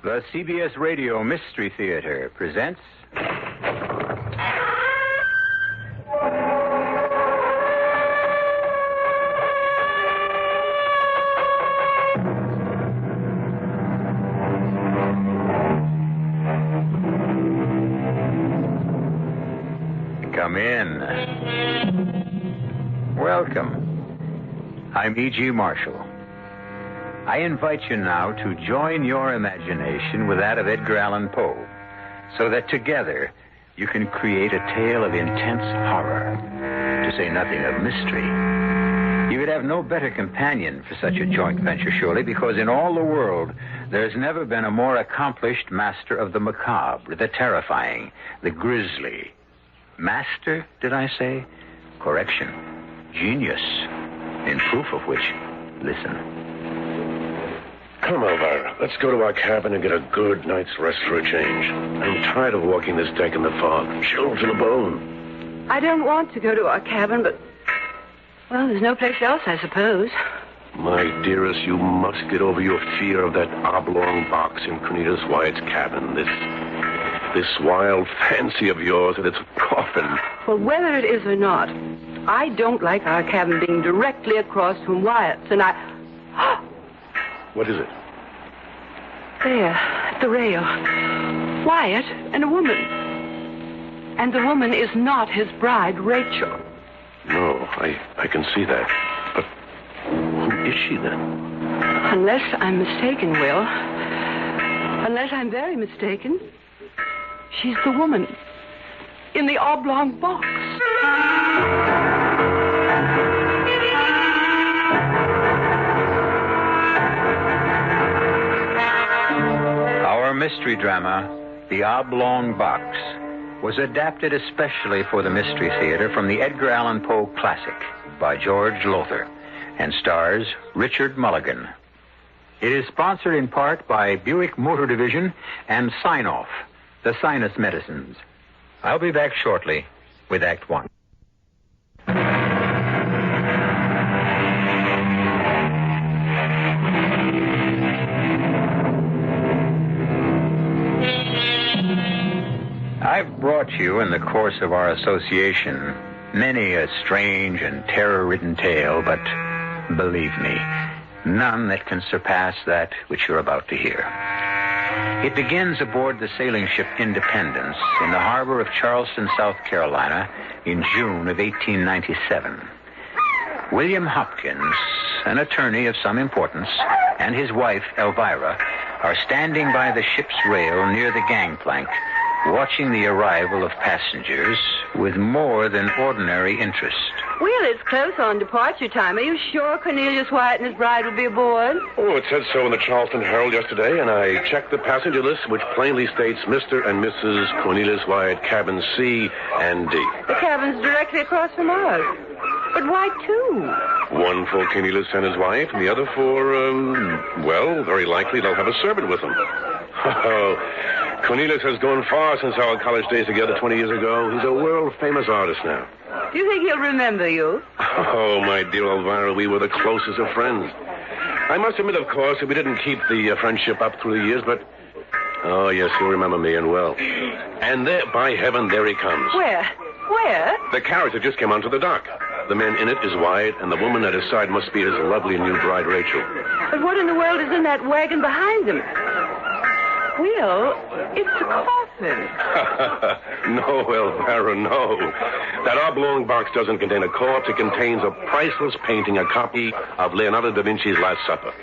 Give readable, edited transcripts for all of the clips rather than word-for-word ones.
The CBS Radio Mystery Theater presents... Come in. Welcome. I'm E.G. Marshall. I invite you now to join your imagination with that of Edgar Allan Poe, so that together you can create a tale of intense horror, to say nothing of mystery. You would have no better companion for such a joint venture, surely, because in all the world there's never been a more accomplished master of the macabre, the terrifying, the grisly. Master, did I say? Correction. Genius. In proof of which, listen. Come, Elvira. Let's go to our cabin and get a good night's rest for a change. I'm tired of walking this deck in the fog. Chilled to the bone. I don't want to go to our cabin, but... well, there's no place else, I suppose. My dearest, you must get over your fear of that oblong box in Cornelius Wyatt's cabin. This wild fancy of yours that it's a coffin. Well, whether it is or not, I don't like our cabin being directly across from Wyatt's, and I... What is it? There, at the rail. Wyatt and a woman. And the woman is not his bride, Rachel. No, I can see that. But who is she then? Unless I'm mistaken, Will. Unless I'm very mistaken, she's the woman in the Oblong Box. Our mystery drama, The Oblong Box, was adapted especially for the Mystery Theater from the Edgar Allan Poe classic by George Lothar and stars Richard Mulligan. It is sponsored in part by Buick Motor Division and Sign-Off, the sinus medicines. I'll be back shortly with Act One. I've brought you in the course of our association many a strange and terror-ridden tale, but believe me, none that can surpass that which you're about to hear. It begins aboard the sailing ship Independence in the harbor of Charleston, South Carolina, in June of 1897. William Hopkins, an attorney of some importance, and his wife, Elvira, are standing by the ship's rail near the gangplank, watching the arrival of passengers with more than ordinary interest. Will, it's close on departure time. Are you sure Cornelius Wyatt and his bride will be aboard? Oh, it said so in the Charleston Herald yesterday, and I checked the passenger list, which plainly states Mr. and Mrs. Cornelius Wyatt, cabin C and D. The cabin's directly across from ours. But why two? One for Cornelius and his wife, and the other for, well, very likely they'll have a servant with them. Oh, Cornelius has gone far since our college days together 20 years ago. He's a world-famous artist now. Do you think he'll remember you? Oh, my dear Elvira, we were the closest of friends. I must admit, of course, that we didn't keep the friendship up through the years, but... oh, yes, he'll remember me and well. And there, by heaven, there he comes. Where? Where? The carriage that just came onto the dock. The man in it is Wyatt, and the woman at his side must be his lovely new bride, Rachel. But what in the world is in that wagon behind him? Will, it's a coffin. No, Elvira, no. That oblong box doesn't contain a corpse. It contains a priceless painting, a copy of Leonardo da Vinci's Last Supper,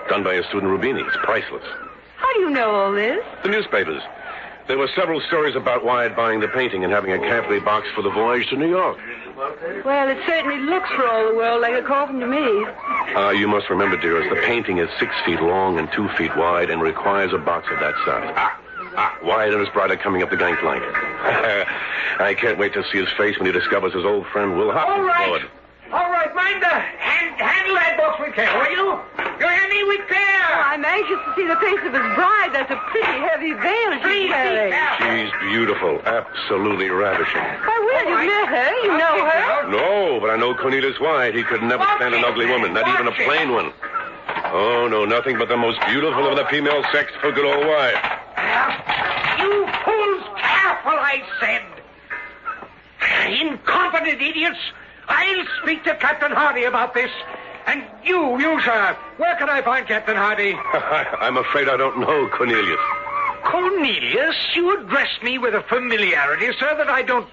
done by his student Rubini. It's priceless. How do you know all this? The newspapers. There were several stories about Wyatt buying the painting and having a carefully boxed for the voyage to New York. Well, it certainly looks for all the world like a coffin to me. You must remember, dearest, the painting is 6 feet long and 2 feet wide and requires a box of that size. Wyatt and his bride are coming up the gangplank. I can't wait to see his face when he discovers his old friend Will Hopkins aboard. All right, mind handle that box with care, will you? You hear me with care? Oh, I'm anxious to see the face of his bride. That's a pretty heavy veil she's wearing. She's beautiful, absolutely ravishing. Why, Will, you met her. You know her. No, but I know Cornelius Wyatt. He could never stand an ugly woman, not even a plain one. Oh, no, nothing but the most beautiful of the female sex for good old Wyatt. You fools, careful, I said. Incompetent idiots. I'll speak to Captain Hardy about this. And you, sir, where can I find Captain Hardy? I'm afraid I don't know, Cornelius. Cornelius? You address me with a familiarity, sir, that I don't...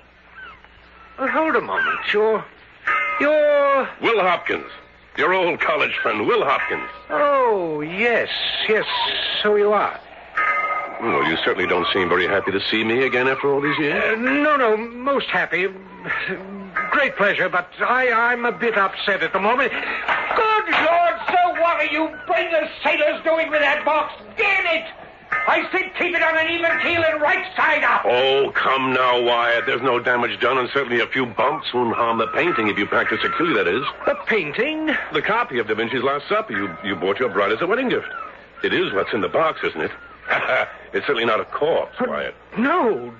Well, hold a moment. You're... Will Hopkins. Your old college friend, Will Hopkins. Oh, yes, so you are. Well, you certainly don't seem very happy to see me again after all these years. No, most happy. Great pleasure, but I'm a bit upset at the moment. Good Lord, sir, what are you brainless sailors doing with that box? Damn it! I said keep it on an even keel and right side up. Oh, come now, Wyatt. There's no damage done, and certainly a few bumps won't harm the painting if you practice securely, that is. The painting? The copy of Da Vinci's Last Supper you bought your bride as a wedding gift. It is what's in the box, isn't it? It's certainly not a corpse, Wyatt. No,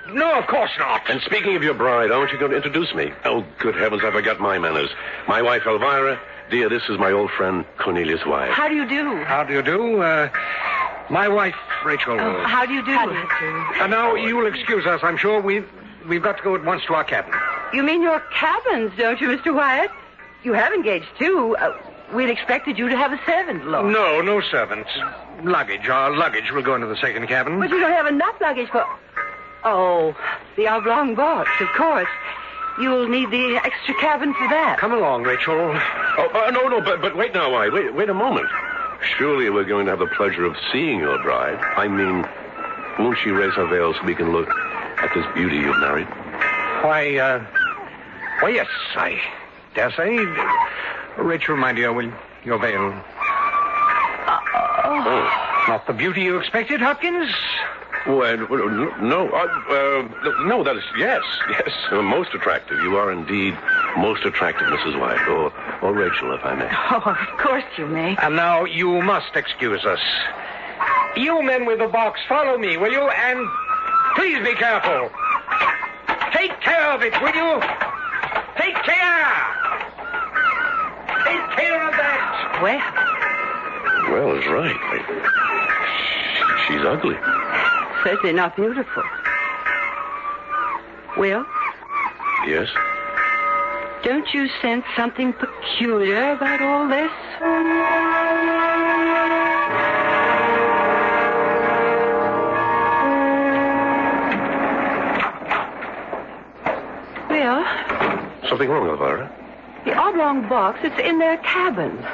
of course not. And speaking of your bride, aren't you going to introduce me? Oh, good heavens, I forgot my manners. My wife, Elvira. Dear, this is my old friend, Cornelius Wyatt. How do you do? How do you do? My wife, Rachel. Oh, how do you do? Now, you will excuse us, I'm sure. We've got to go at once to our cabin. You mean your cabins, don't you, Mr. Wyatt? You have engaged two. We'd expected you to have a servant, Lord. No servants. Luggage. Our luggage will go into the second cabin. But you don't have enough luggage for... Oh, the Oblong Box, of course. You'll need the extra cabin for that. Come along, Rachel. No, but wait now, Wyatt. Wait a moment. Surely we're going to have the pleasure of seeing your bride. I mean, won't she raise her veil so we can look at this beauty you've married? Why, yes, I dare say. Rachel, my dear, will your veil... Not the beauty you expected, Hopkins? Well, no, that is... Yes, most attractive. You are indeed most attractive, Mrs. Wyatt. Or Rachel, if I may. Oh, of course you may. And now you must excuse us. You men with the box, follow me, will you? And please be careful. Take care of it, will you? Take care! Take care of that! Well, it's right. She's ugly. Certainly not beautiful. Will? Yes? Don't you sense something peculiar about all this? Will? Something wrong, Elvira? The Oblong Box, it's in their cabin.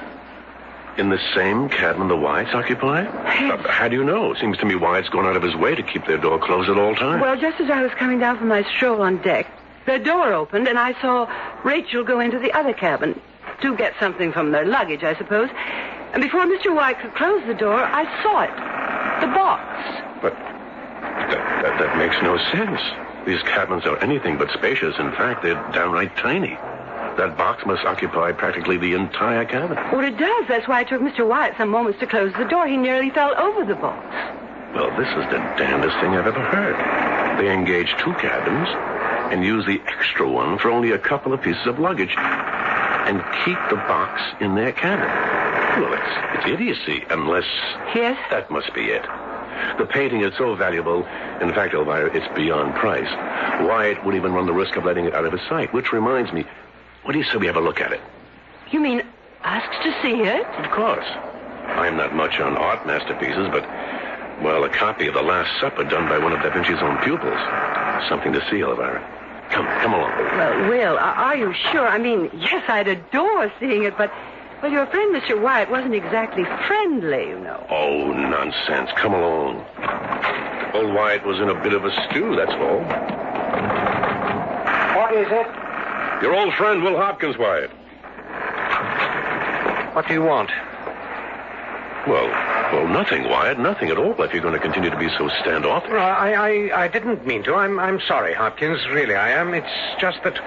In the same cabin the Wyatts occupy? Yes. How do you know? Seems to me Wyatt's gone out of his way to keep their door closed at all times. Well, just as I was coming down from my stroll on deck, their door opened, and I saw Rachel go into the other cabin to get something from their luggage, I suppose. And before Mr. White could close the door, I saw it. The box. But that makes no sense. These cabins are anything but spacious. In fact, they're downright tiny. That box must occupy practically the entire cabin. Well, it does. That's why it took Mr. White some moments to close the door. He nearly fell over the box. Well, this is the damnedest thing I've ever heard. They engage two cabins and use the extra one for only a couple of pieces of luggage and keep the box in their cabin. Well, it's idiocy, unless... Yes? That must be it. The painting is so valuable. In fact, Elvira, it's beyond price. Wyatt wouldn't even run the risk of letting it out of his sight, which reminds me... What do you say we have a look at it? You mean asked to see it? Of course. I'm not much on art masterpieces, but, well, a copy of The Last Supper done by one of Da Vinci's own pupils. Something to see, Elvira. Come along. Well, Will, are you sure? I mean, yes, I'd adore seeing it, but, well, your friend, Mr. White, wasn't exactly friendly, you know. Oh, nonsense. Come along. Old Wyatt was in a bit of a stew, that's all. What is it? Your old friend, Will Hopkins, Wyatt. What do you want? Well, nothing, Wyatt. Nothing at all, if you're going to continue to be so standoffish. Well, I didn't mean to. I'm sorry, Hopkins. Really, I am. It's just that...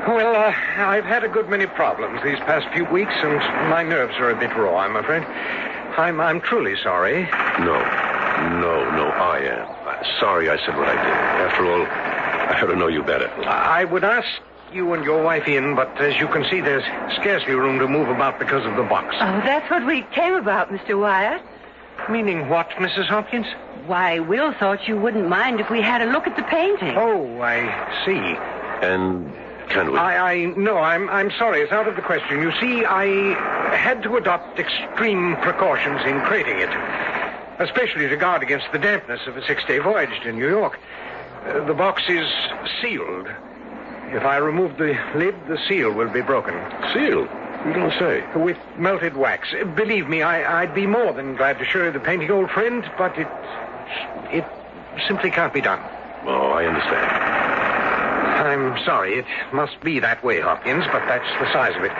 Well, I've had a good many problems these past few weeks, and my nerves are a bit raw, I'm afraid. I'm truly sorry. No, I am. Sorry I said what I did. After all, I ought to know you better. I would ask you and your wife in, but as you can see, there's scarcely room to move about because of the box. Oh, that's what we came about, Mr. Wyatt. Meaning what, Mrs. Hopkins? Why, Will thought you wouldn't mind if we had a look at the painting. Oh, I see. And can we? No, I'm sorry. It's out of the question. You see, I had to adopt extreme precautions in creating it, especially to guard against the dampness of a 6-day voyage to New York. The box is sealed. If I remove the lid, the seal will be broken. Sealed? You don't say. With melted wax. Believe me, I'd be more than glad to show you the painting, old friend, but it simply can't be done. Oh, I understand. I'm sorry. It must be that way, Hopkins, but that's the size of it.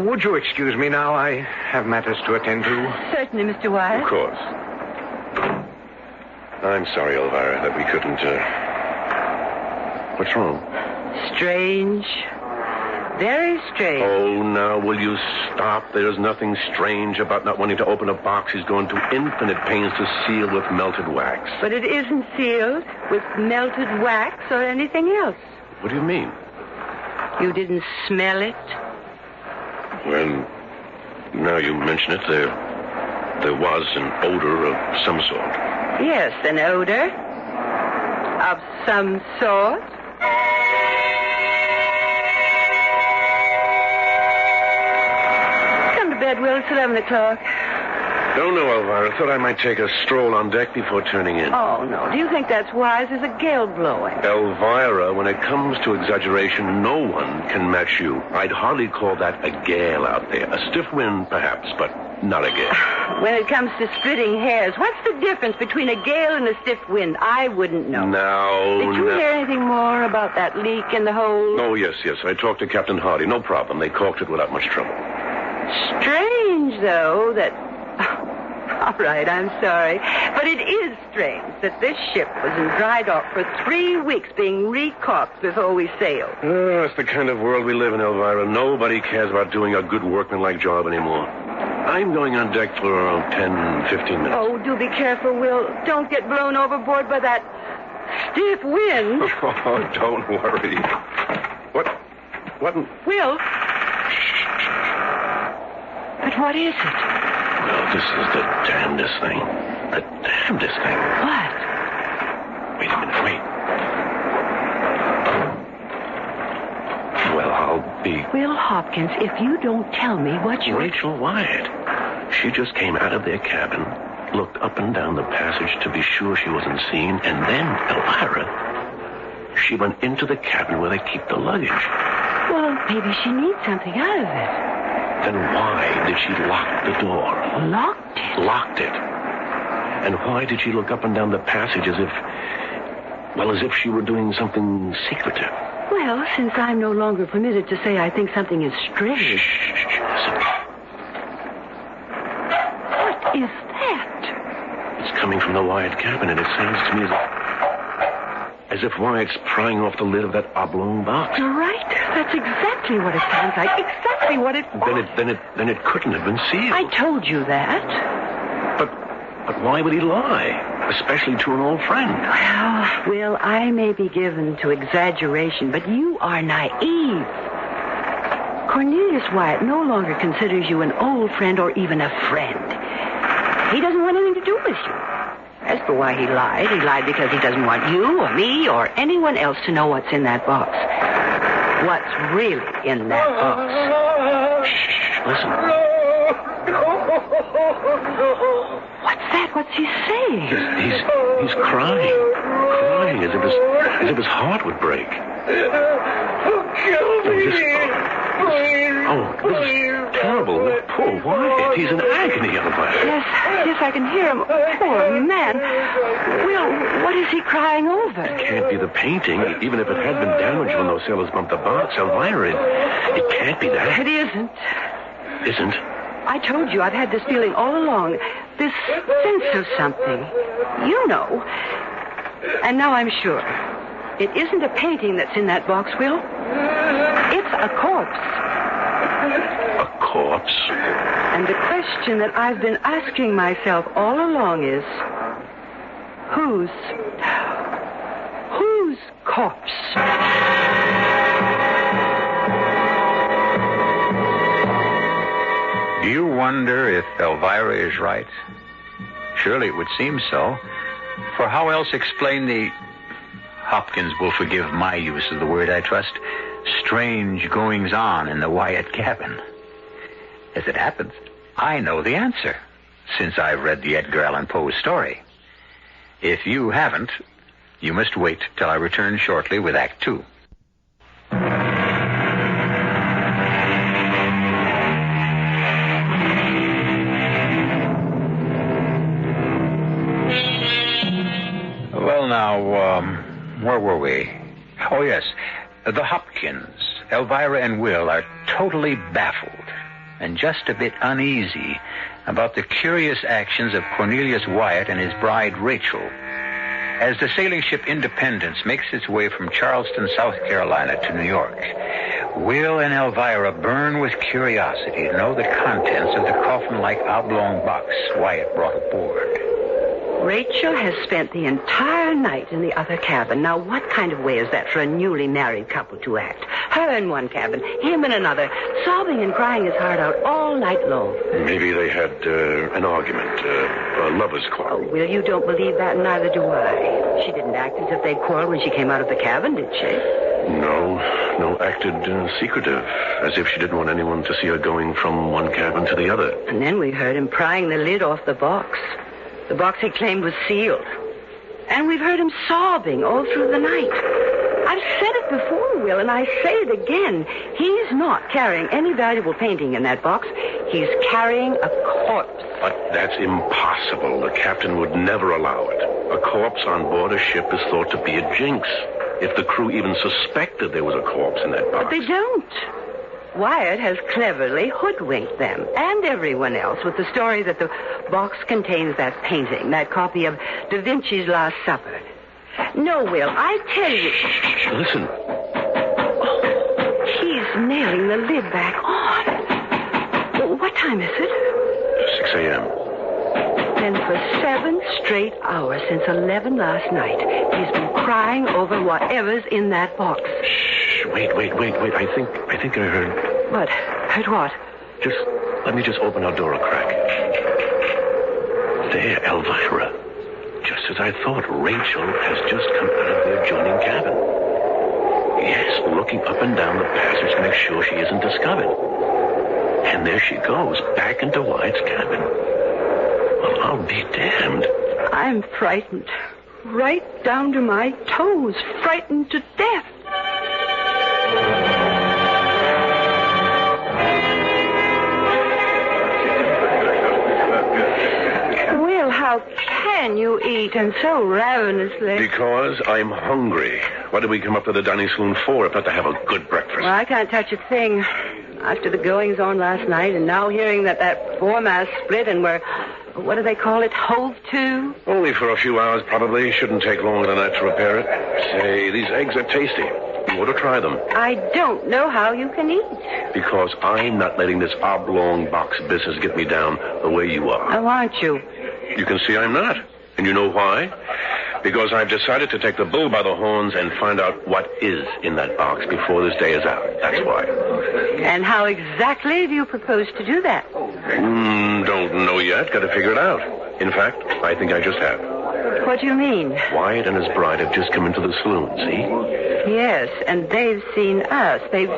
Would you excuse me now? I have matters to attend to. Certainly, Mr. Wyatt. Of course. I'm sorry, Elvira, that we couldn't, What's wrong? Strange. Very strange. Oh, now, will you stop? There's nothing strange about not wanting to open a box he's going to infinite pains to seal with melted wax. But it isn't sealed with melted wax or anything else. What do you mean? You didn't smell it? Well, now you mention it, there was an odor of some sort. Yes, an odor of some sort. Come to bed, Will. It's 11 o'clock. Don't know, Elvira. Thought I might take a stroll on deck before turning in. Oh, no. Do you think that's wise? There's a gale blowing. Elvira, when it comes to exaggeration, no one can match you. I'd hardly call that a gale out there. A stiff wind, perhaps, but not a gale. When it comes to splitting hairs, what's the difference between a gale and a stiff wind? I wouldn't know. Did you hear anything more about that leak in the hold? Oh, yes. I talked to Captain Hardy. No problem. They caulked it without much trouble. Strange, though, that... All right, I'm sorry. But it is strange that this ship was in dry dock for 3 weeks being recaulked before we sailed. Oh, that's the kind of world we live in, Elvira. Nobody cares about doing a good workmanlike job anymore. I'm going on deck for around 10, 15 minutes. Oh, do be careful, Will. Don't get blown overboard by that stiff wind. Oh, don't worry. What? Will? But what is it? Well, this is the damnedest thing. The damnedest thing. What? Wait a minute, wait. Well, I'll be... Will Hopkins, if you don't tell me what you... Rachel Wyatt. She just came out of their cabin, looked up and down the passage to be sure she wasn't seen, and then, Elvira, she went into the cabin where they keep the luggage. Well, maybe she needs something out of it. Then why did she lock the door? Locked it? Locked it. And why did she look up and down the passage as if she were doing something secretive? Well, since I'm no longer permitted to say I think something is strange. Shh, listen. What is that? It's coming from the Wyatt cabin, and it sounds to me as if Wyatt's prying off the lid of that oblong box. You're right. That's exactly what it sounds like. Exactly what it was. Then it couldn't have been sealed. I told you that. But why would he lie? Especially to an old friend. Well, Will, I may be given to exaggeration, but you are naive. Cornelius Wyatt no longer considers you an old friend or even a friend. He doesn't want anything to do with you. As for why he lied because he doesn't want you or me or anyone else to know what's in that box. What's really in that box. Shh, listen. What's that? What's he saying? He's crying as if his heart would break. Kill me. This is terrible. Poor Wyatt. He's in agony, Elvira. Yes, I can hear him. Poor man. Will, what is he crying over? It can't be the painting, even if it had been damaged when those sailors bumped the box. Elvira, it can't be that. It isn't. Isn't? I told you I've had this feeling all along. This sense of something. You know. And now I'm sure. It isn't a painting that's in that box, Will. It's a corpse. A corpse? And the question that I've been asking myself all along is, whose corpse? Do you wonder if Elvira is right? Surely it would seem so. For how else explain the... Hopkins will forgive my use of the word, I trust. Strange goings-on in the Wyatt cabin. As it happens, I know the answer, since I've read the Edgar Allan Poe story. If you haven't, you must wait till I return shortly with Act 2. Well, now, where were we? Oh, yes. The Hopkins, Elvira and Will are totally baffled and just a bit uneasy about the curious actions of Cornelius Wyatt and his bride, Rachel. As the sailing ship Independence makes its way from Charleston, South Carolina to New York, Will and Elvira burn with curiosity to know the contents of the coffin-like oblong box Wyatt brought aboard. Rachel has spent the entire night in the other cabin. Now, what kind of way is that for a newly married couple to act? Her in one cabin, him in another, sobbing and crying his heart out all night long. Maybe they had an argument, a lover's quarrel. Oh, Will, you don't believe that, and neither do I. She didn't act as if they'd quarreled when she came out of the cabin, did she? No, acted secretive, as if she didn't want anyone to see her going from one cabin to the other. And then we heard him prying the lid off the box. The box he claimed was sealed. And we've heard him sobbing all through the night. I've said it before, Will, and I say it again. He's not carrying any valuable painting in that box. He's carrying a corpse. But that's impossible. The captain would never allow it. A corpse on board a ship is thought to be a jinx. If the crew even suspected there was a corpse in that box. But they don't. Wyatt has cleverly hoodwinked them and everyone else with the story that the box contains that painting, that copy of Da Vinci's Last Supper. No, Will, I tell you... Shh, listen. Oh, he's nailing the lid back on. What time is it? 6 a.m. Then for 7 straight hours since 11 last night, he's been crying over whatever's in that box. Shh, wait. I think I heard... What? Heard what? Let me just open our door a crack. There, Elvira. Just as I thought, Rachel has just come out of the adjoining cabin. Yes, looking up and down the passage to make sure she isn't discovered. And there she goes, back into Wyatt's cabin. Well, I'll be damned. I'm frightened. Right down to my toes. Frightened to death. Will, how can you eat and so ravenously? Because I'm hungry. What did we come up to the dining saloon for if not to have a good breakfast? Well, I can't touch a thing. After the goings-on last night and now hearing that foremast split and we're... What do they call it? Hove to? Only for a few hours, probably. Shouldn't take longer than that to repair it. Say, these eggs are tasty. You ought to try them. I don't know how you can eat. Because I'm not letting this oblong box business get me down the way you are. Oh, aren't you? You can see I'm not. And you know why? Because I've decided to take the bull by the horns and find out what is in that box before this day is out. That's why. And how exactly do you propose to do that? Don't know yet. Got to figure it out. In fact, I think I just have. What do you mean? Wyatt and his bride have just come into the saloon, see? Yes, and they've seen us. They've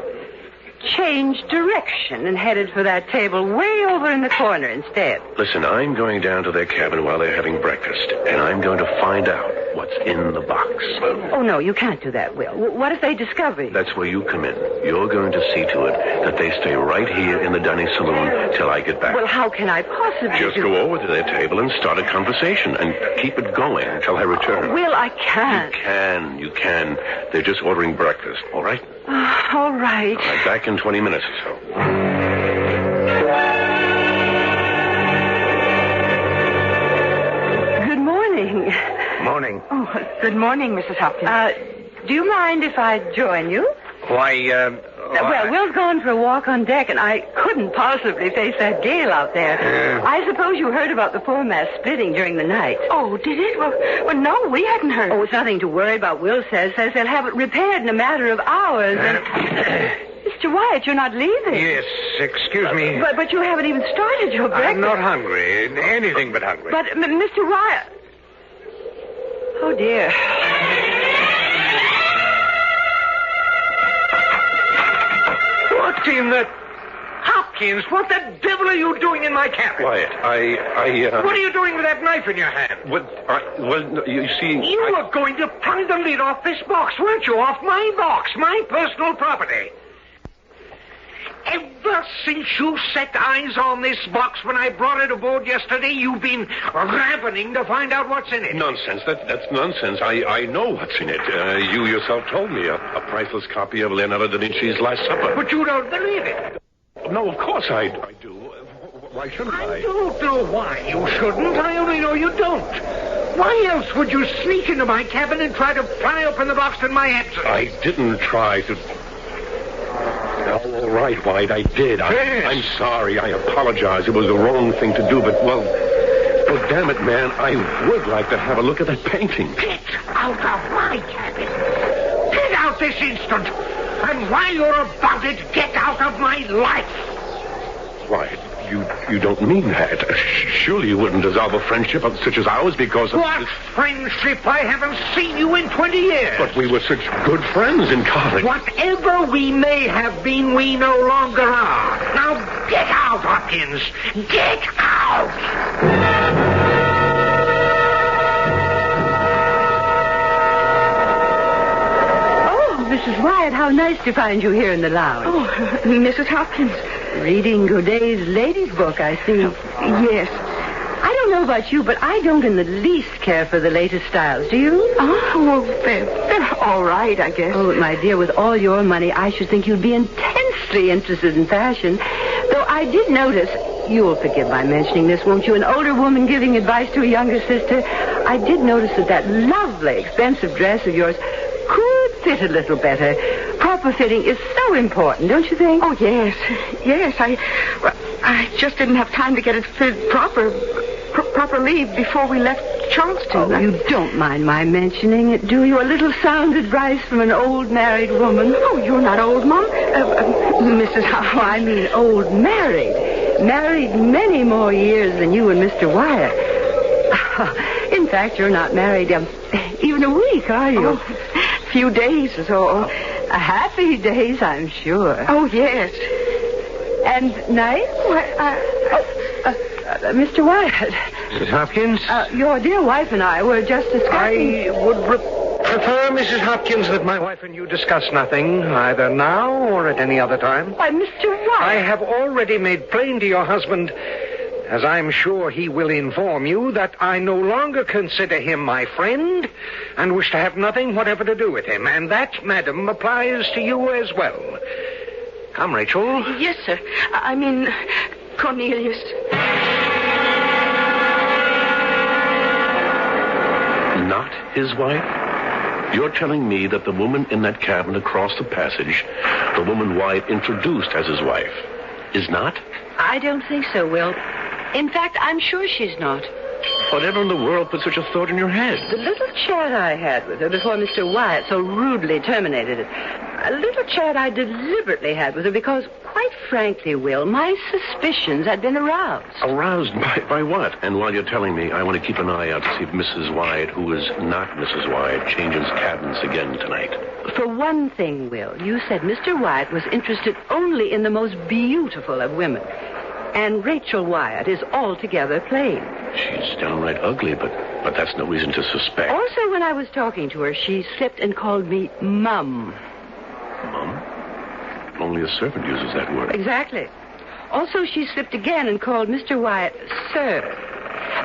changed direction and headed for that table way over in the corner instead. Listen, I'm going down to their cabin while they're having breakfast, and I'm going to find out what's in the box. Oh, no, you can't do that, Will. What if they discover you? That's where you come in. You're going to see to it that they stay right here in the dining saloon till I get back. Well, how can I possibly Just go over to their table and start a conversation and keep it going until I return. Oh, Will, I can't. You can. They're just ordering breakfast, all right? All right. All right, back in 20 minutes or so. Good morning. Morning. Oh, good morning, Mrs. Hopkins. Do you mind if I join you? Why, Well, Will's gone for a walk on deck, and I couldn't possibly face that gale out there. I suppose you heard about the foremast splitting during the night. Oh, did it? Well, no, we hadn't heard. Oh, it's nothing to worry about, Will says. Says they'll have it repaired in a matter of hours. And... Mr. Wyatt, you're not leaving. Yes, excuse me. But you haven't even started your breakfast. I'm not hungry. Anything but hungry. But, Mr. Wyatt... Oh, dear. What in the... Hopkins, what the devil are you doing in my cabin? Wyatt, What are you doing with that knife in your hand? You see... You were going to pry the lid off this box, weren't you? Off my box, my personal property. Ever since you set eyes on this box when I brought it aboard yesterday, you've been ravening to find out what's in it. Nonsense. That's nonsense. I know what's in it. You yourself told me. A priceless copy of Leonardo da Vinci's Last Supper. But you don't believe it. No, of course I do. Why shouldn't I? I don't know why you shouldn't. I only know you don't. Why else would you sneak into my cabin and try to pry open the box in my absence? I didn't try to... All right, White, I did. I'm sorry. I apologize. It was the wrong thing to do, but, well, damn it, man, I would like to have a look at that painting. Get out of my cabin. Get out this instant. And while you're about it, get out of my life. Why, you don't mean that. Surely you wouldn't dissolve a friendship such as ours because of... What friendship? I haven't seen you in 20 years. But we were such good friends in college. Whatever we may have been, we no longer are. Now get out, Hopkins. Get out! Mrs. Wyatt, how nice to find you here in the lounge. Oh, Mrs. Hopkins. Reading Godey's ladies' book, I see. Yes. I don't know about you, but I don't in the least care for the latest styles. Do you? Oh, well, they're all right, I guess. Oh, my dear, with all your money, I should think you'd be intensely interested in fashion. Though I did notice, you'll forgive my mentioning this, won't you, an older woman giving advice to a younger sister, I did notice that lovely, expensive dress of yours could fit a little better. Proper fitting is so important, don't you think? Oh, yes. Yes, I just didn't have time to get it fit properly before we left Charleston. Oh, you don't mind my mentioning it, do you? A little sound advice from an old married woman. Oh, you're not old, Mom. Mrs. Hopkins. I mean old married. Married many more years than you and Mr. Wyatt. In fact, you're not married even a week, are you? Oh, a few days or so. Happy days, I'm sure. Oh, yes. And nice? Mr. Wyatt. Mrs. Hopkins? Your dear wife and I were just discussing... I would prefer, Mrs. Hopkins, that my wife and you discuss nothing, either now or at any other time. Why, Mr. Wyatt... I have already made plain to your husband, as I'm sure he will inform you, that I no longer consider him my friend and wish to have nothing whatever to do with him. And that, madam, applies to you as well. Come, Rachel. Yes, sir. I mean, Cornelius. Not his wife? You're telling me that the woman in that cabin across the passage, the woman Wyatt introduced as his wife, is not? I don't think so, Will. In fact, I'm sure she's not. Whatever in the world put such a thought in your head? The little chat I had with her before Mr. Wyatt so rudely terminated it. A little chat I deliberately had with her because, quite frankly, Will, my suspicions had been aroused. Aroused by what? And while you're telling me, I want to keep an eye out to see if Mrs. Wyatt, who is not Mrs. Wyatt, changes cabins again tonight. For one thing, Will, you said Mr. Wyatt was interested only in the most beautiful of women. And Rachel Wyatt is altogether plain. She's downright ugly, but that's no reason to suspect. Also, when I was talking to her, she slipped and called me Mum. Mum? Only a servant uses that word. Exactly. Also, she slipped again and called Mr. Wyatt Sir.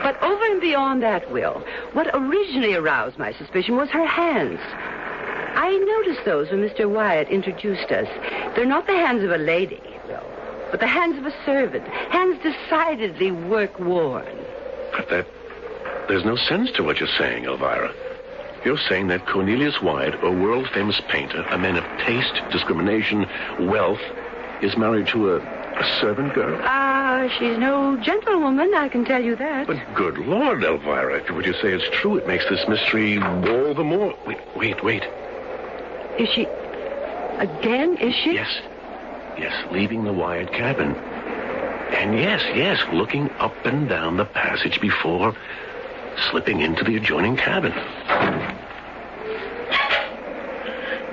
But over and beyond that, Will, what originally aroused my suspicion was her hands. I noticed those when Mr. Wyatt introduced us. They're not the hands of a lady, Will, but the hands of a servant. Hands decidedly work-worn. But there's no sense to what you're saying, Elvira. You're saying that Cornelius Wyatt, a world-famous painter, a man of taste, discrimination, wealth, is married to a servant girl? She's no gentlewoman, I can tell you that. But good Lord, Elvira, would you say it's true? It makes this mystery all the more... Wait. Is she... Again, is she? Yes. Yes, leaving the Wyatt cabin. And yes, looking up and down the passage before slipping into the adjoining cabin.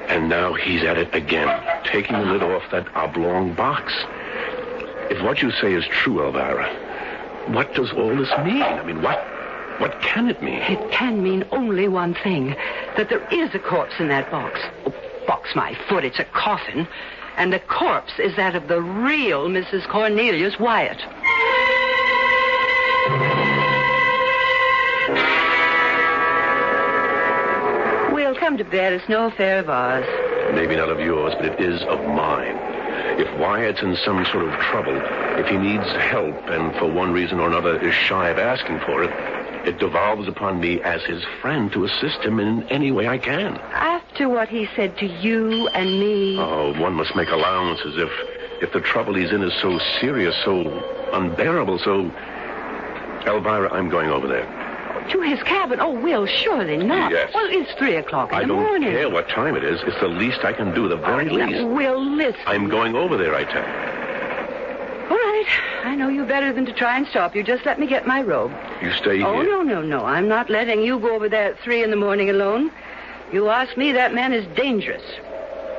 And now he's at it again, taking the lid off that oblong box. If what you say is true, Elvira, what does all this mean? I mean, what can it mean? It can mean only one thing, that there is a corpse in that box. Oh, box my foot, it's a coffin. And the corpse is that of the real Mrs. Cornelius Wyatt. We'll come to bed. It's no affair of ours. Maybe not of yours, but it is of mine. If Wyatt's in some sort of trouble, if he needs help and for one reason or another is shy of asking for it, it devolves upon me as his friend to assist him in any way I can. After what he said to you and me... Oh, one must make allowances if the trouble he's in is so serious, so unbearable, so... Elvira, I'm going over there. To his cabin? Oh, Will, surely not. Yes. Well, it's 3 o'clock in the morning. I don't care what time it is. It's the least I can do, the very least. Will, listen. I'm going over there, I tell you. All right. I know you better than to try and stop you. Just let me get my robe. You stay here. Oh, no. I'm not letting you go over there at 3 in the morning alone. You ask me, that man is dangerous.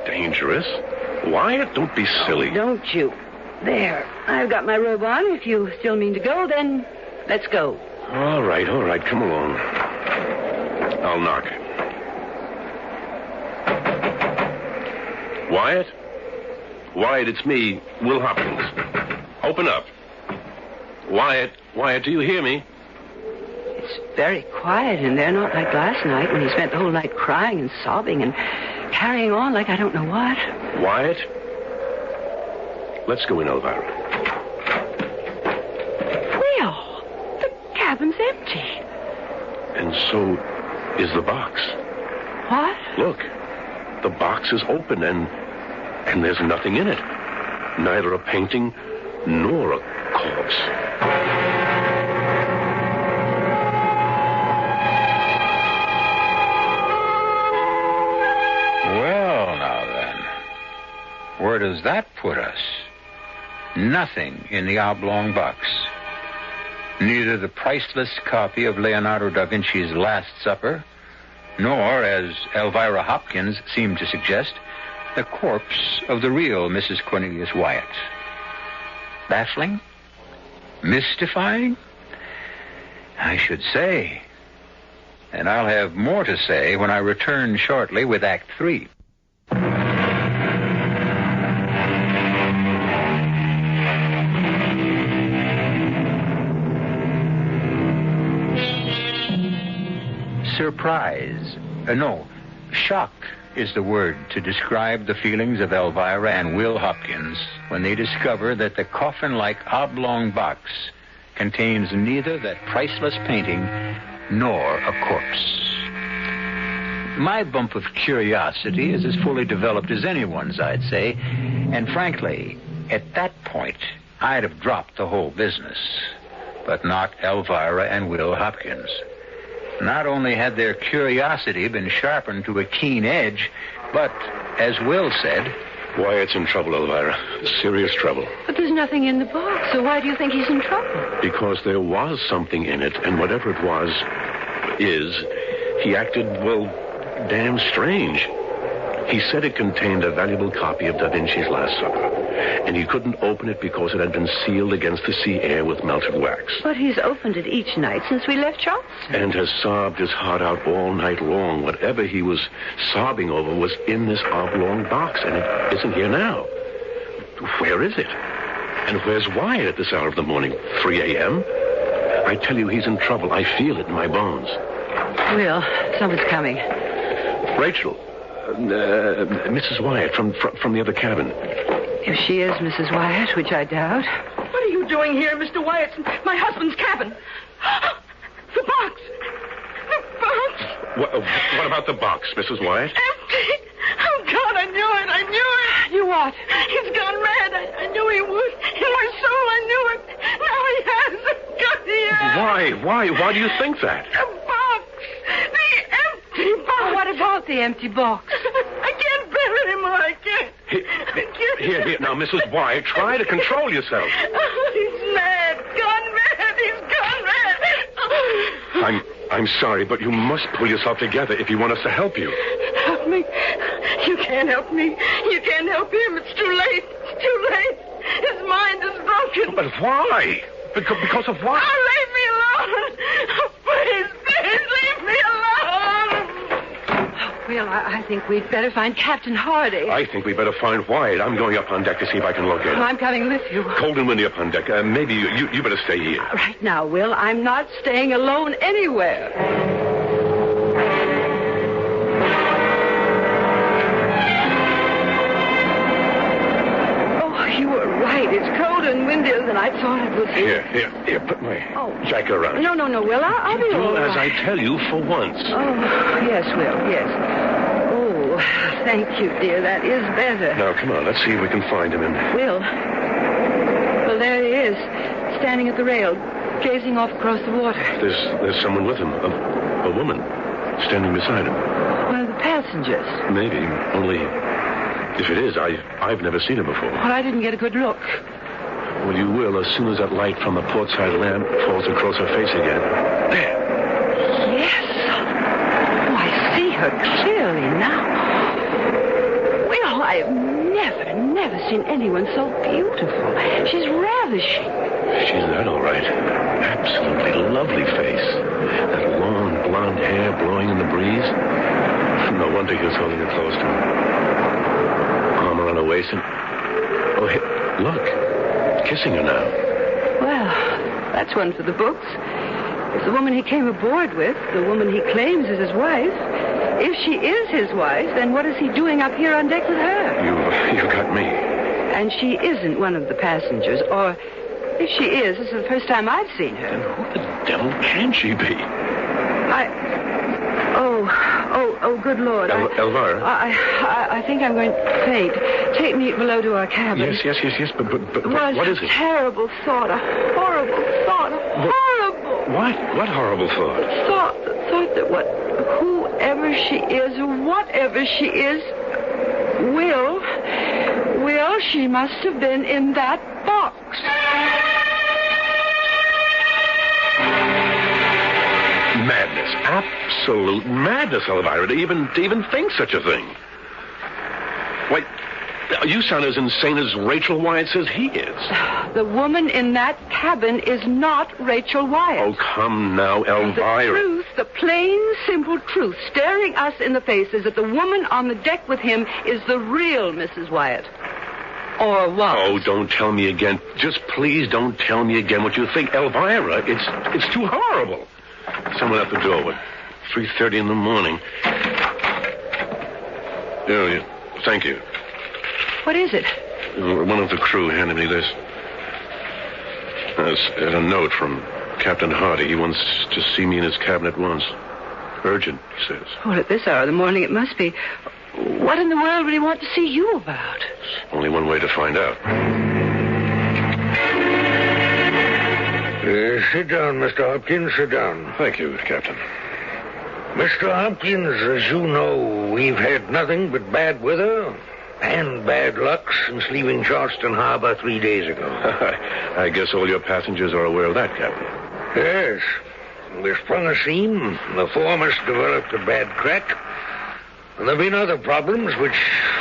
Dangerous? Wyatt, don't be silly. Oh, don't you? There. I've got my robe on. If you still mean to go, then let's go. All right. Come along. I'll knock. Wyatt? Wyatt, it's me, Will Hopkins. Open up. Wyatt, do you hear me? It's very quiet in there, not like last night when he spent the whole night crying and sobbing and carrying on like I don't know what. Wyatt? Let's go in, Elvira. Will, the cabin's empty. And so is the box. What? Look, the box is open and there's nothing in it. Neither a painting nor a corpse. Well, now then, where does that put us? Nothing in the oblong box. Neither the priceless copy of Leonardo da Vinci's Last Supper, nor, as Elvira Hopkins seemed to suggest, the corpse of the real Mrs. Cornelius Wyatt. Baffling? Mystifying? I should say. And I'll have more to say when I return shortly with Act 3. Surprise. Shock is the word to describe the feelings of Elvira and Will Hopkins when they discover that the coffin-like oblong box contains neither that priceless painting nor a corpse. My bump of curiosity is as fully developed as anyone's, I'd say, and frankly, at that point, I'd have dropped the whole business. But not Elvira and Will Hopkins. Not only had their curiosity been sharpened to a keen edge, but, as Will said... Wyatt's in trouble, Elvira. Serious trouble. But there's nothing in the box, so why do you think he's in trouble? Because there was something in it, and whatever it was, he acted, well, damn strange. He said it contained a valuable copy of Da Vinci's Last Supper, and he couldn't open it because it had been sealed against the sea air with melted wax. But he's opened it each night since we left Charleston. And has sobbed his heart out all night long. Whatever he was sobbing over was in this oblong box, and it isn't here now. Where is it? And where's Wyatt at this hour of the morning? 3 a.m.? I tell you, he's in trouble. I feel it in my bones. Will, someone's coming. Rachel. Mrs. Wyatt from the other cabin. If she is Mrs. Wyatt, which I doubt. What are you doing here, Mr. Wyatt? My husband's cabin. The box. The box. What about the box, Mrs. Wyatt? Empty. Oh, God, I knew it. You what? He's gone mad. I knew he would. In my soul, I knew it. Now he has. God, he has. Why do you think that? The box. The empty box. What about the empty box? I can't bear it anymore. I can't. Here. Now, Mrs. Wyatt, try to control yourself. He's mad. Gone mad. He's gone mad. I'm sorry, but you must pull yourself together if you want us to help you. Help me. You can't help me. You can't help him. It's too late. It's too late. His mind is broken. But why? Because of what? Oh, leave me alone. Please, leave me alone. Well, I think we'd better find Captain Hardy. I think we better find Wyatt. I'm going up on deck to see if I can locate him. I'm coming with you. Cold and windy up on deck. Maybe you better stay here. Right now, Will, I'm not staying alone anywhere. Oh, you were right. It's colder and windier than I thought it would be. Here. Put my jacket around. No, Will. I'll be all Do right. as I tell you for once. Oh, yes, Will, yes. Oh, thank you, dear. That is better. Now, come on. Let's see if we can find him. Will. Well, there he is, standing at the rail, gazing off across the water. There's someone with him. A woman standing beside him. One of the passengers. Maybe. Only, if it is, I've never seen her before. Well, I didn't get a good look. Well, you will as soon as that light from the port side lamp falls across her face again. There. Yes. Oh, I see her clearly now. Well, I've never seen anyone so beautiful. She's ravishing. She's that, all right. Absolutely lovely face. That long blonde hair blowing in the breeze. No wonder he was holding her close to him. Arm around her waist and... Oh, hey, look. Kissing her now. Well, that's one for the books. If the woman he came aboard with, the woman he claims is his wife, if she is his wife, then what is he doing up here on deck with her? You got me. And she isn't one of the passengers, or if she is, this is the first time I've seen her. Then who the devil can she be? Oh, good Lord. Elvira? I think I'm going to faint. Take me below to our cabin. Yes, but Well, what is it? A terrible thought, a horrible thought, horrible. What horrible thought? Thought that whoever she is, or whatever she is, Will, she must have been in that box. Madness. Absolute madness, Elvira, to even think such a thing. Wait, you sound as insane as Rachel Wyatt says he is. The woman in that cabin is not Rachel Wyatt. Oh, come now, Elvira. The truth, the plain, simple truth, staring us in the face is that the woman on the deck with him is the real Mrs. Wyatt. Or was. Oh, don't tell me again. Just please don't tell me again what you think. Elvira, it's too horrible. Someone at the door. 3:30 in the morning. Yeah, thank you. What is it? One of the crew handed me this. It's a note from Captain Hardy. He wants to see me in his cabin at once. Urgent, he says. Well, at this hour of the morning it must be. What in the world would he want to see you about? There's only one way to find out. Sit down, Mr. Hopkins. Sit down. Thank you, Captain. Mr. Hopkins, as you know, we've had nothing but bad weather and bad luck since leaving Charleston Harbor 3 days ago. I guess all your passengers are aware of that, Captain. Yes. We sprung a seam. The foremast developed a bad crack. And there have been other problems which,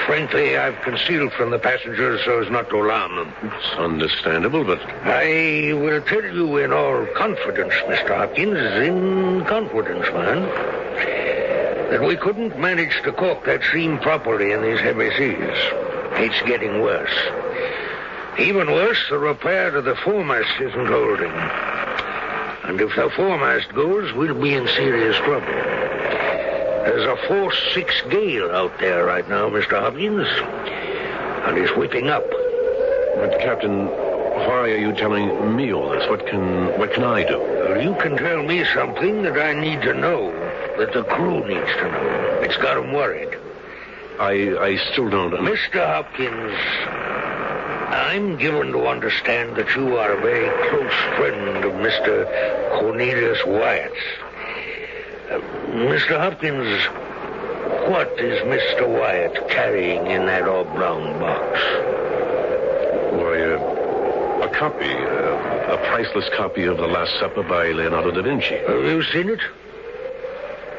frankly, I've concealed from the passengers so as not to alarm them. It's understandable, but... I will tell you in all confidence, Mr. Hopkins, in confidence, man, that we couldn't manage to caulk that seam properly in these heavy seas. It's getting worse. Even worse, the repair to the foremast isn't holding. And if the foremast goes, we'll be in serious trouble. There's a force 6 gale out there right now, Mr. Hopkins, and it's whipping up. But, Captain, why are you telling me all this? What can I do? Well, you can tell me something that I need to know, that the crew needs to know. It's got them worried. I still don't... Mr. Hopkins, I'm given to understand that you are a very close friend of Mr. Cornelius Wyatt's. Mr. Hopkins, What is Mr. Wyatt carrying in that oblong box? Why, a copy, a priceless copy of The Last Supper by Leonardo da Vinci. Have you seen it?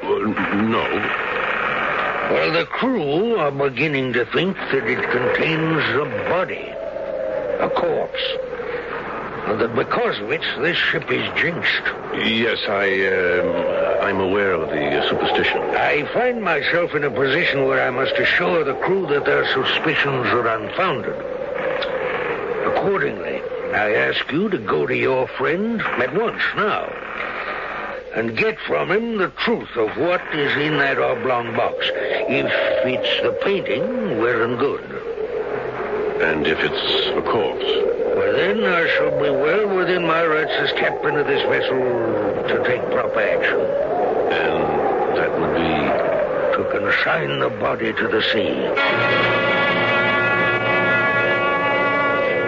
No. Well, the crew are beginning to think that it contains a body, a corpse. And that because of it, this ship is jinxed. Yes, I'm aware of the superstition. I find myself in a position where I must assure the crew that their suspicions are unfounded. Accordingly, I ask you to go to your friend at once now and get from him the truth of what is in that oblong box. If it's the painting, well and good. And if it's a corpse? Well, then I shall be well within my rights as captain of this vessel to take proper action. And that would be? To consign the body to the sea.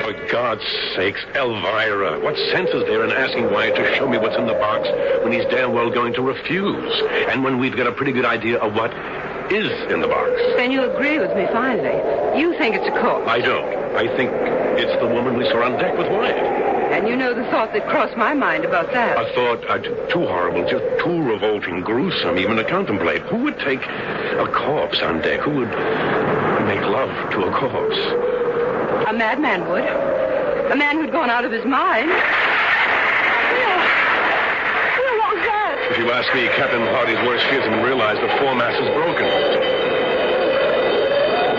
For God's sakes, Elvira, what sense is there in asking Wyatt to show me what's in the box when he's damn well going to refuse? And when we've got a pretty good idea of what is in the box? Then you agree with me finally. You think it's a corpse. I don't. I think it's the woman we saw on deck with Wyatt. And you know the thought that crossed my mind about that. A thought too horrible, just too revolting, gruesome even to contemplate. Who would take a corpse on deck? Who would make love to a corpse? A madman would. A man who'd gone out of his mind. Will, what was that? If you ask me, Captain Hardy's worst fears have been realized. The foremast is broken.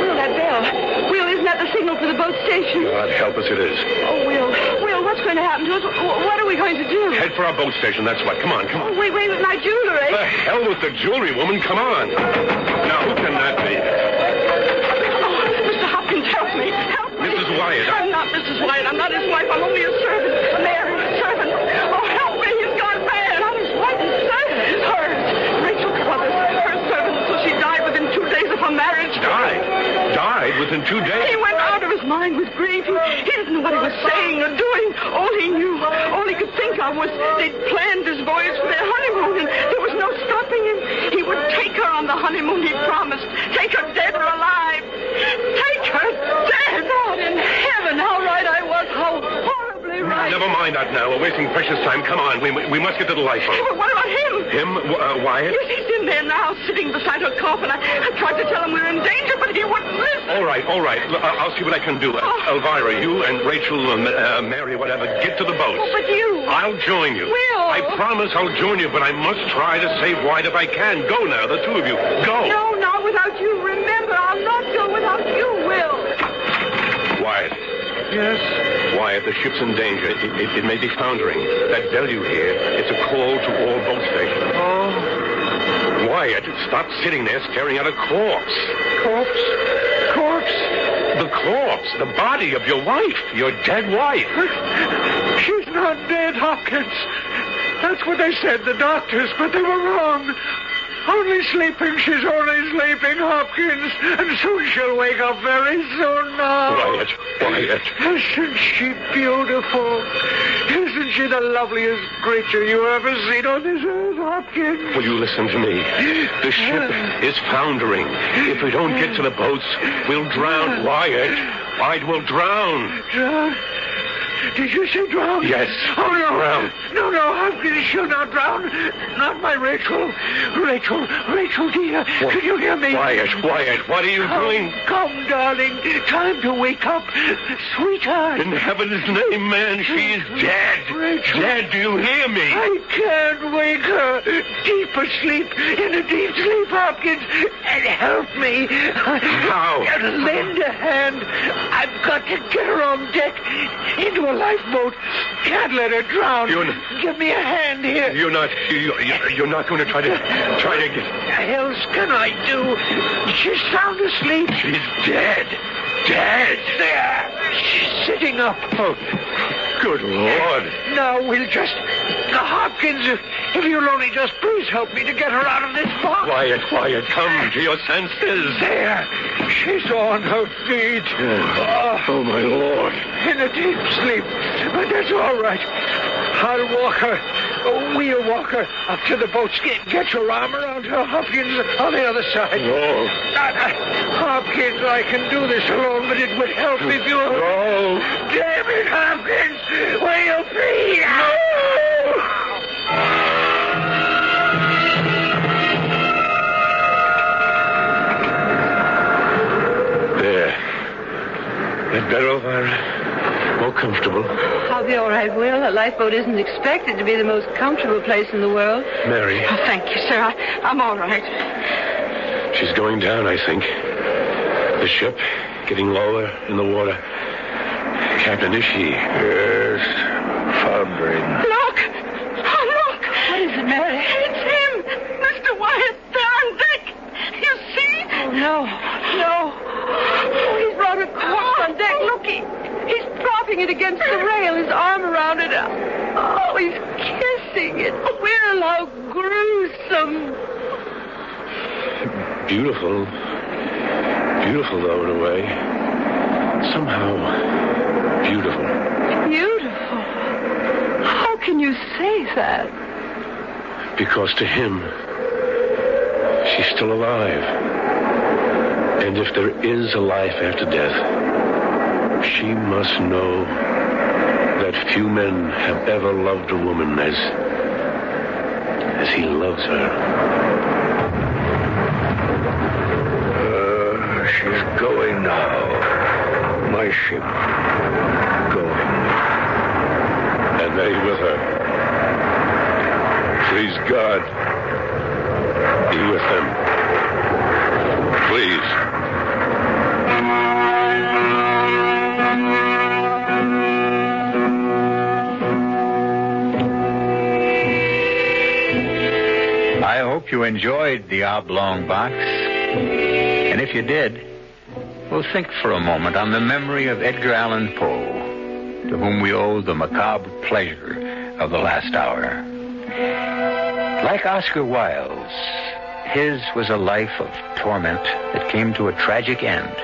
Will, that bell. Will, isn't that the signal for the boat station? God help us, it is. Oh, Will, what's going to happen to us? What are we going to do? Head for our boat station, that's what. Come on, come on. Oh, wait, my jewelry. The hell with the jewelry, woman. Come on. Now, who can that be? Oh, Mr. Hopkins, help me. Help me. Mrs. Wyatt. I'm not Mrs. Wyatt. I'm not his wife. I'm only a servant. A married servant. Oh, help me. He's gone bad. Not his wife. His servant. Hers. Rachel Carruthers. Her servant. So she died within 2 days of her marriage. Died within 2 days? He went out of his mind with grief. He didn't know what he was saying or doing. All he knew, all he could think of was they'd planned this voyage for their honeymoon, and there was no stopping him. He would take her on the honeymoon he promised. Take her dead or alive. Take her dead. God in heaven, how right I was. How horribly right. Never mind that now. We're wasting precious time. Come on. We must get to the lifeboat. But what about him? Him? Wyatt? Yes, he's in there now, sitting beside her coffin. I tried to tell him we were in danger, but he wouldn't listen. All right. I'll see what I can do. Elvira, you and Rachel, Mary, whatever, get to the boat. Oh, but you... I'll join you. Will. I promise I'll join you, but I must try to save Wyatt if I can. Go now, the two of you. Go. No, not without you. Remember, I'll not go without you, Will. Wyatt. Yes? Wyatt, the ship's in danger. It may be foundering. That bell you hear, it's a call to all boat stations. Oh. Wyatt, stop sitting there staring at a corpse. Corpse? The corpse, the body of your wife, your dead wife. She's not dead, Hopkins. That's what they said, the doctors, but they were wrong. Only sleeping. She's only sleeping, Hopkins. And soon she'll wake up very soon now. Wyatt. Isn't she beautiful? Isn't she the loveliest creature you ever seen on this earth, Hopkins? Will you listen to me? The ship is foundering. If we don't get to the boats, we'll drown. Wyatt will drown. Drown? Did you say drown? Yes. Oh, no. Drown. No, Hopkins, she'll not drown. Not my Rachel. Rachel, dear. Can you hear me? Wyatt, what are you doing? Come, darling. Time to wake up. Sweetheart. In heaven's name, man, she's dead. Rachel. Dead, do you hear me? I can't wake her. Deep asleep, in a deep sleep, Hopkins. And help me. How? Lend a hand. I've got to get her on deck into a lifeboat. Can't let her drown. Give me a hand here. You're not going to try to get... What else can I do? She's sound asleep. She's dead. There. She's sitting up. Oh, good Lord. Now we'll just... Hopkins, if you'll only just please help me to get her out of this box. Wyatt, come to your senses. There. She's on her feet. Oh, my Lord. In a deep sleep. But that's all right. I'll walk her. We'll walk her up to the boats. Get your arm around her, Hopkins, on the other side. No. Hopkins, I can do this alone, but it would help if you... No. Damn it, Hopkins! Will you please? No! There. That better, Elvira? More comfortable. I'll be all right, Will. A lifeboat isn't expected to be the most comfortable place in the world. Mary. Oh, thank you, sir. I'm all right. She's going down, I think. The ship getting lower in the water. Captain, is she? Yes, foundering. Look! Oh, look! What is it, Mary? It's him! Mr. Wyatt, they're on deck! You see? Oh, no. No. Oh, he's brought a corpse on deck. Look, he's propping it against the rail, his arm around it. Oh, he's kissing it. Will, how gruesome. Beautiful. Beautiful, though, in a way. Somehow beautiful. Beautiful. How can you say that? Because to him, she's still alive. And if there is a life after death, she must know that few men have ever loved a woman as he loves her. She's going now. My ship. Going. And they with her. Please, God, be with them. Please. I hope you enjoyed the Oblong Box. And if you did, we'll think for a moment on the memory of Edgar Allan Poe, to whom we owe the macabre pleasure of the last hour. Like Oscar Wilde's, his was a life of torment that came to a tragic end.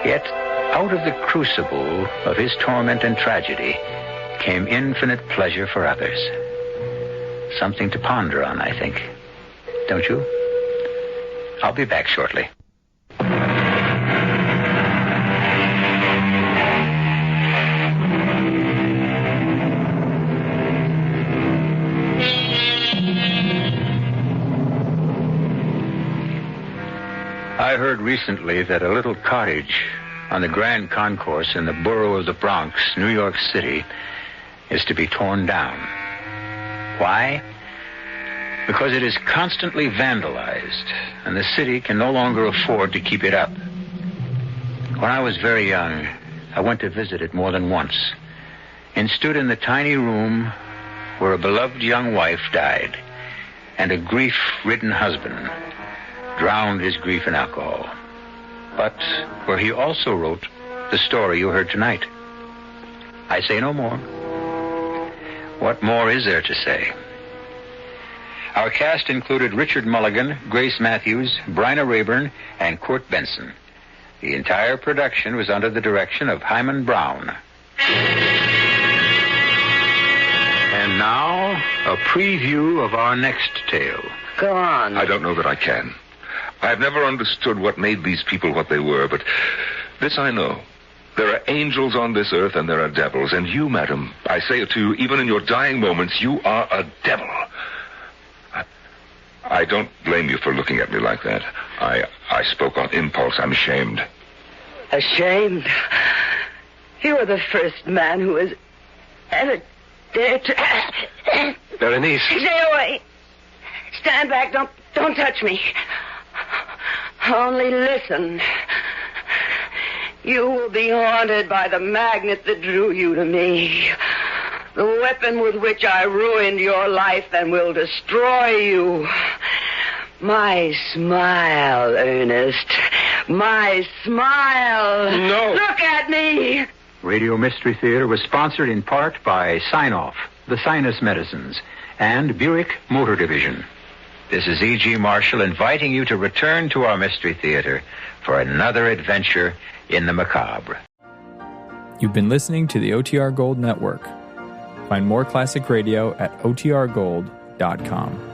Yet, out of the crucible of his torment and tragedy came infinite pleasure for others. Something to ponder on, I think. Don't you? I'll be back shortly. I heard recently that a little cottage on the Grand Concourse in the borough of the Bronx, New York City, is to be torn down. Why? Because it is constantly vandalized, and the city can no longer afford to keep it up. When I was very young, I went to visit it more than once, and stood in the tiny room where a beloved young wife died, and a grief-ridden husband drowned his grief in alcohol. But where he also wrote the story you heard tonight. I say no more. What more is there to say? Our cast included Richard Mulligan, Grace Matthews, Bryna Rayburn, and Kurt Benson. The entire production was under the direction of Hyman Brown. And now, a preview of our next tale. Go on. I don't know that I can. I've never understood what made these people what they were, but this I know. There are angels on this earth and there are devils. And you, madam, I say it to you, even in your dying moments, you are a devil. I don't blame you for looking at me like that. I spoke on impulse. I'm ashamed. Ashamed? You are the first man who has ever dared to... Berenice. Stay away. Stand back. Don't touch me. Only listen. You will be haunted by the magnet that drew you to me. The weapon with which I ruined your life and will destroy you. My smile, Ernest. My smile. No. Look at me. Radio Mystery Theater was sponsored in part by Sign-Off, the Sinus Medicines, and Buick Motor Division. This is E.G. Marshall inviting you to return to our Mystery Theater for another adventure in the macabre. You've been listening to the OTR Gold Network. Find more classic radio at otrgold.com.